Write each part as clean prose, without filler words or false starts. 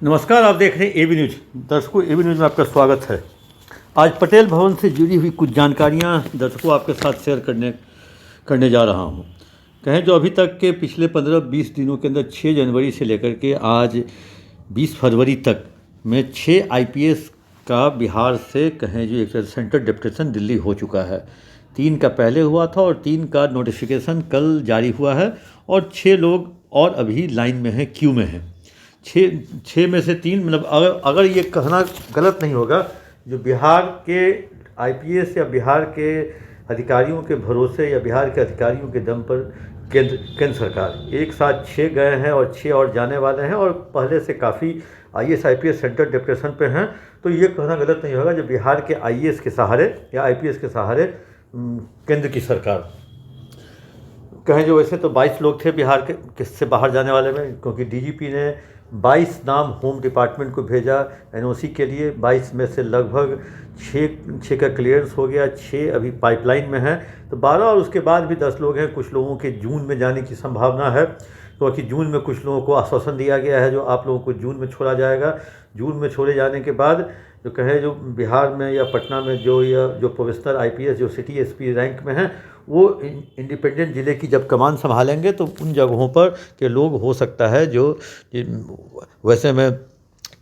नमस्कार, आप देख रहे हैं एबी न्यूज। दर्शकों, एबी न्यूज में आपका स्वागत है। आज पटेल भवन से जुड़ी हुई कुछ जानकारियां दर्शकों आपके साथ शेयर करने जा रहा हूं। कहें जो अभी तक के पिछले 15-20 दिनों के अंदर 6 जनवरी से लेकर के आज 20 फरवरी तक में 6 आईपीएस का बिहार से कहें जो एक सेंट्रल डेपुटेशन दिल्ली हो चुका है। 3 का पहले हुआ था और 3 का नोटिफिकेशन कल जारी हुआ है और 6 लोग और अभी लाइन में हैं, क्यू में हैं। छः में से 3 मतलब अगर ये कहना गलत नहीं होगा, जो बिहार के आईपीएस या बिहार के अधिकारियों के भरोसे या बिहार के अधिकारियों के दम पर केंद्र सरकार एक साथ 6 गए हैं और 6 और जाने वाले हैं और पहले से काफ़ी आईएएस आईपीएस सेंट्रल डेपुटेशन पे हैं। तो ये कहना गलत नहीं होगा जो बिहार के आईएएस के सहारे या आईपीएस के सहारे केंद्र की सरकार कहें जो वैसे तो 22 लोग थे बिहार के से बाहर जाने वाले में, क्योंकि डीजीपी ने 22 नाम होम डिपार्टमेंट को भेजा एनओसी के लिए। 22 में से लगभग 6 का क्लियरेंस हो गया, 6 अभी पाइपलाइन में हैं, तो 12 और उसके बाद भी 10 लोग हैं। कुछ लोगों के जून में जाने की संभावना है, क्योंकि जून में कुछ लोगों को आश्वासन दिया गया है जो आप लोगों को जून में छोड़ा जाएगा। जून में छोड़े जाने के बाद जो कहें जो बिहार में या पटना में जो प्रोफेशनल आईपीएस जो सिटी एसपी रैंक में हैं, वो इंडिपेंडेंट ज़िले की जब कमान संभालेंगे तो उन जगहों पर के लोग हो सकता है जो वैसे में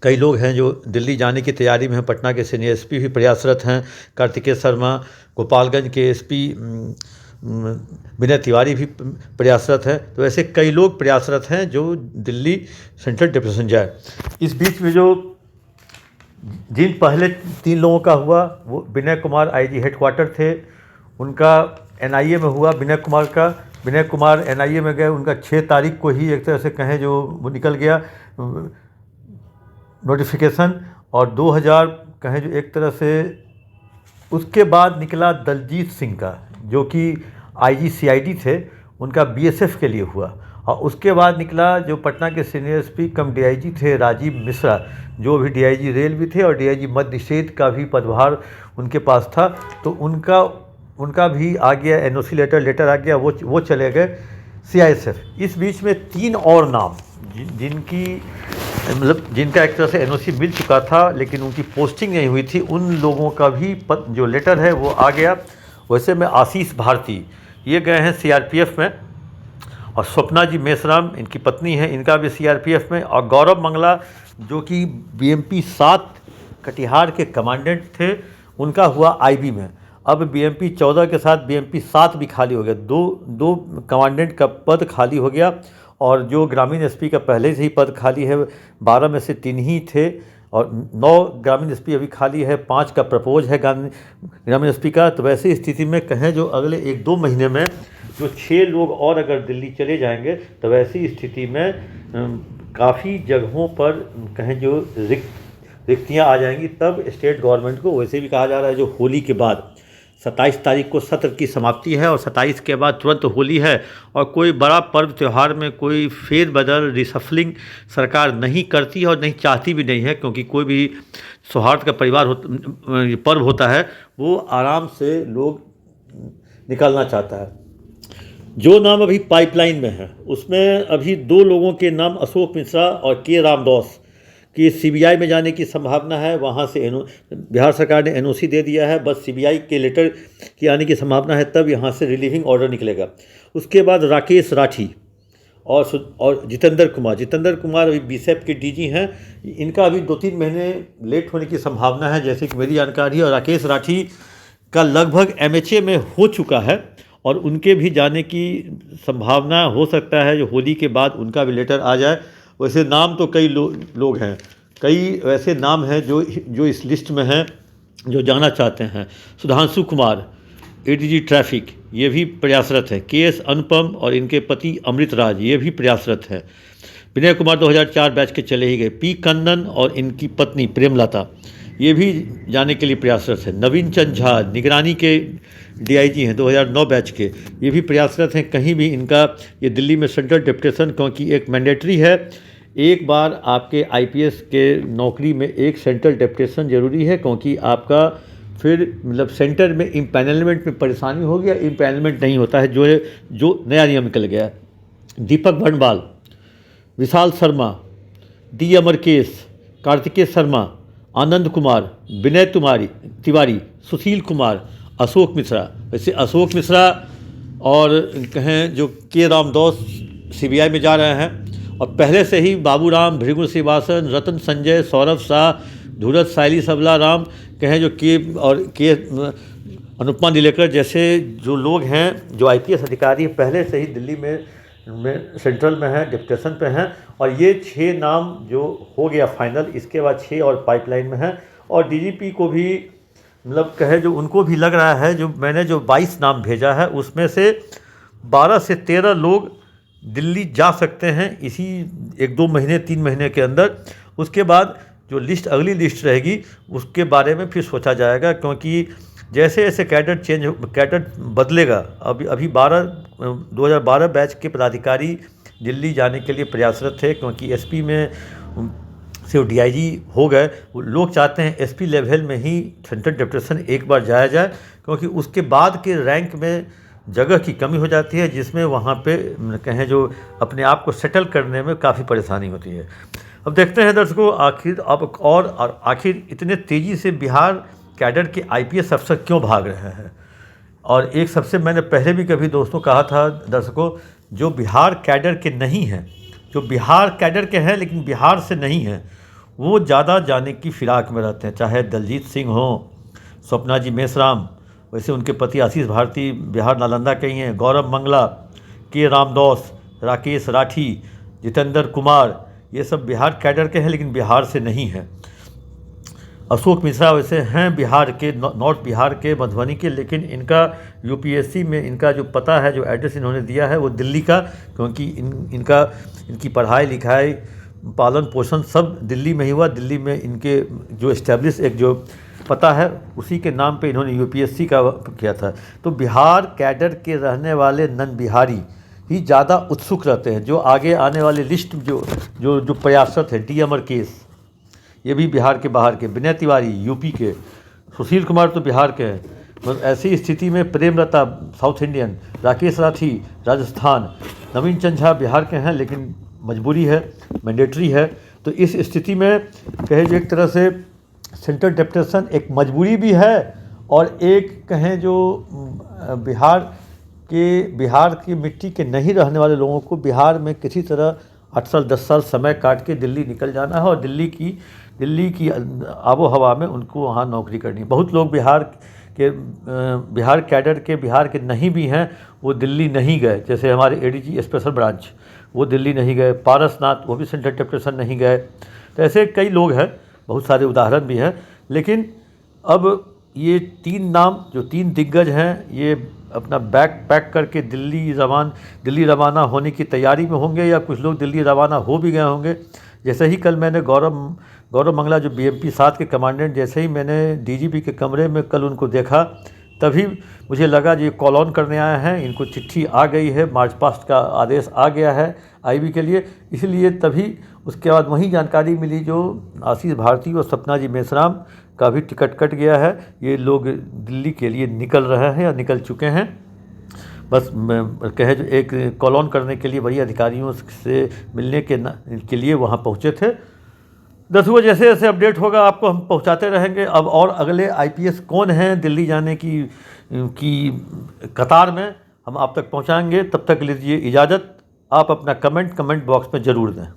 कई लोग हैं जो दिल्ली जाने की तैयारी में हैं। पटना के सीनियर एसपी भी प्रयासरत हैं, कार्तिकेय शर्मा। गोपालगंज के एसपी विनय तिवारी भी प्रयासरत हैं। तो ऐसे कई लोग प्रयासरत हैं जो दिल्ली सेंट्रल डेपुटेशन जाए। इस बीच में जो जिन पहले 3 लोगों का हुआ, वो विनय कुमार आईजी हेडक्वार्टर थे, उनका एनआईए में हुआ। विनय कुमार एनआईए में गए, उनका 6 तारीख को ही एक तरह से कहें जो वो निकल गया नोटिफिकेशन। और 2000 कहें जो एक तरह से उसके बाद निकला दलजीत सिंह का, जो कि आईजी सीआईडी थे, उनका बीएसएफ के लिए हुआ। और उसके बाद निकला जो पटना के सीनियर एसपी कम डीआईजी थे राजीव मिश्रा, जो भी डीआईजी रेल भी थे और डीआईजी मध्य निषेध का भी पदभार उनके पास था। तो उनका भी आ गया एनओसी लेटर आ गया, वो चले गए सीआईएसएफ। इस बीच में 3 और नाम जिनका एक तरह से एनओसी मिल चुका था लेकिन उनकी पोस्टिंग नहीं हुई थी, उन लोगों का भी जो लेटर है वो आ गया। वैसे में आशीष भारती ये गए हैं सीआरपीएफ में, और स्वप्ना जी मेसराम इनकी पत्नी हैं, इनका भी सीआरपीएफ में। और गौरव मंगला जो कि बीएमपी 7 कटिहार के कमांडेंट थे, उनका हुआ आईबी में। अब बीएमपी 14 के साथ बीएमपी 7 भी खाली हो गया, दो कमांडेंट का पद खाली हो गया। और जो ग्रामीण एसपी का पहले से ही पद खाली है, 12 में से 3 ही थे और 9 ग्रामीण एसपी अभी खाली है, 5 का प्रपोज है ग्रामीण एसपी का। तो वैसी स्थिति में कहें जो अगले 1-2 महीने में जो 6 लोग और अगर दिल्ली चले जाएंगे, तो वैसी स्थिति में काफ़ी जगहों पर कहें जो रिक्तियाँ आ जाएंगी। तब स्टेट गवर्नमेंट को वैसे भी कहा जा रहा है जो होली के बाद 27 तारीख को सत्र की समाप्ति है और 27 के बाद तुरंत होली है, और कोई बड़ा पर्व त्यौहार में कोई फेरबदल रिसफलिंग सरकार नहीं करती और नहीं चाहती भी नहीं है, क्योंकि कोई भी सौहार्द का पर्व होता है वो आराम से लोग निकालना चाहता है। जो नाम अभी पाइपलाइन में है उसमें अभी 2 लोगों के नाम अशोक मिश्रा और के रामदास कि सीबीआई में जाने की संभावना है। वहाँ से बिहार सरकार ने एनओसी दे दिया है, बस सीबीआई के लेटर की आने की संभावना है, तब यहाँ से रिलीविंग ऑर्डर निकलेगा। उसके बाद राकेश राठी और जितेंद्र कुमार अभी बीएसएफ के डीजी हैं, इनका अभी 2-3 महीने लेट होने की संभावना है जैसे कि मेरी जानकारी है। और राकेश राठी का लगभग एमएचए में हो चुका है और उनके भी जाने की संभावना हो सकता है जो होली के बाद उनका भी लेटर आ जाए। वैसे नाम तो कई लोग हैं, कई ऐसे नाम हैं जो इस लिस्ट में हैं जो जाना चाहते हैं। सुधांशु कुमार एडीजी ट्रैफिक ये भी प्रयासरत है। केएस अनुपम और इनके पति अमृत राज ये भी प्रयासरत है। विनय कुमार 2004 बैच के चले ही गए। पी कन्नन और इनकी पत्नी प्रेमलता ये भी जाने के लिए प्रयासरत है। नवीन चंद झा निगरानी के डीआईजी हैं 2009 बैच के, ये भी प्रयासरत हैं। कहीं भी इनका ये दिल्ली में सेंट्रल डेपुटेशन, क्योंकि एक मैंडेटरी है, एक बार आपके आईपीएस के नौकरी में एक सेंट्रल डेपुटेशन ज़रूरी है, क्योंकि आपका फिर मतलब सेंटर में इम्पैनलमेंट में परेशानी होगी या इम्पैनलमेंट नहीं होता है, जो नया नियम निकल गया। दीपक भंडवाल, विशाल शर्मा, डी अमरकेश, कार्तिकेय शर्मा, आनंद कुमार, विनय तिवारी, सुशील कुमार, अशोक मिश्रा। वैसे अशोक मिश्रा और कहें जो के रामदास सीबीआई में जा रहे हैं, और पहले से ही बाबूराम, भृगु श्रीवासन, रतन संजय, सौरभ शाह, धूरत सायली सबला राम, कहें जो के अनुपमा नीलेकर जैसे जो लोग हैं, जो आईपीएस अधिकारी पहले से ही दिल्ली में सेंट्रल में हैं, डिप्टेशन पे हैं। और ये 6 नाम जो हो गया फाइनल, इसके बाद 6 और पाइपलाइन में हैं। और डीजीपी को भी मतलब कहे जो उनको भी लग रहा है, जो मैंने जो 22 नाम भेजा है उसमें से 12 से 13 लोग दिल्ली जा सकते हैं इसी 1-2 महीने 3 महीने के अंदर। उसके बाद जो लिस्ट अगली लिस्ट रहेगी उसके बारे में फिर सोचा जाएगा, क्योंकि जैसे जैसे कैडर बदलेगा। अभी 2012 बैच के पदाधिकारी दिल्ली जाने के लिए प्रयासरत थे, क्योंकि एसपी में सिर्फ डीआईजी हो गए। लोग चाहते हैं एसपी लेवल में ही सेंट्रल डिप्टेशन एक बार जाया जाए, क्योंकि उसके बाद के रैंक में जगह की कमी हो जाती है, जिसमें वहाँ पे कहें जो अपने आप को सेटल करने में काफ़ी परेशानी होती है। अब देखते हैं दर्शकों, आखिर इतने तेज़ी से बिहार कैडर के आईपीएस अफसर क्यों भाग रहे हैं। और एक सबसे मैंने पहले भी कभी दोस्तों कहा था दर्शकों, जो बिहार कैडर के नहीं हैं, जो बिहार कैडर के हैं लेकिन बिहार से नहीं हैं, वो ज़्यादा जाने की फिराक में रहते हैं। चाहे दलजीत सिंह हो, स्वप्ना जी मेश्राम, वैसे उनके पति आशीष भारती बिहार नालंदा के ही हैं, गौरव मंगला, के रामदास, राकेश राठी, जितेंद्र कुमार, ये सब बिहार कैडर के हैं लेकिन बिहार से नहीं हैं। अशोक मिश्रा वैसे हैं बिहार के, नॉर्थ बिहार के, मधुबनी के, लेकिन इनका यूपीएससी में इनका जो पता है, जो एड्रेस इन्होंने दिया है वो दिल्ली का, क्योंकि इनकी पढ़ाई लिखाई पालन पोषण सब दिल्ली में ही हुआ। दिल्ली में इनके जो इस्टेब्लिश एक जो पता है उसी के नाम पे इन्होंने यूपीएससी का किया था। तो बिहार कैडर के रहने वाले नन बिहारी ही ज़्यादा उत्सुक रहते हैं। जो आगे आने वाली लिस्ट जो प्रयासरत है, डी अमरकेश ये भी बिहार के बाहर के, विनय तिवारी यूपी के, सुशील कुमार तो बिहार के हैं। बस ऐसी स्थिति में प्रेमलता साउथ इंडियन, राकेश राठी राजस्थान, नवीन चंद झा बिहार के हैं लेकिन मजबूरी है, मैंडेटरी है। तो इस स्थिति में कहे जो एक तरह से सेंट्रल डिप्टेशन एक मजबूरी भी है, और एक कहें जो बिहार की मिट्टी के नहीं रहने वाले लोगों को बिहार में किसी तरह 8 साल 10 साल समय काट के दिल्ली निकल जाना है, और दिल्ली की आबो हवा में उनको वहाँ नौकरी करनी है। बहुत लोग बिहार कैडर के बिहार के नहीं भी हैं, वो दिल्ली नहीं गए। जैसे हमारे एडीजी स्पेशल ब्रांच वो दिल्ली नहीं गए, पारसनाथ वो भी सेंट्रल डिप्टेशन नहीं गए। तो ऐसे कई लोग हैं, बहुत सारे उदाहरण भी हैं। लेकिन अब ये 3 नाम जो 3 दिग्गज हैं, ये अपना बैग पैक करके दिल्ली रवाना होने की तैयारी में होंगे, या कुछ लोग दिल्ली रवाना हो भी गए होंगे। जैसे ही कल मैंने गौरव मंगला जो बीएमपी 7 के कमांडेंट, जैसे ही मैंने डीजीपी के कमरे में कल उनको देखा, तभी मुझे लगा ये कॉल ऑन करने आए हैं, इनको चिट्ठी आ गई है, मार्च पास्ट का आदेश आ गया है आईबी के लिए। इसलिए तभी उसके बाद वही जानकारी मिली जो आशीष भारती और सपना जी मेश्राम का भी टिकट कट गया है। ये लोग दिल्ली के लिए निकल रहे हैं या निकल चुके हैं। बस कहे जो एक कॉल ऑन करने के लिए वही अधिकारियों से मिलने के लिए वहाँ पहुँचे थे। दर्शकों, जैसे जैसे अपडेट होगा आपको हम पहुंचाते रहेंगे। अब और अगले आईपीएस कौन हैं दिल्ली जाने की कतार में, हम आप तक पहुंचाएंगे। तब तक लीजिए इजाज़त। आप अपना कमेंट बॉक्स में ज़रूर दें।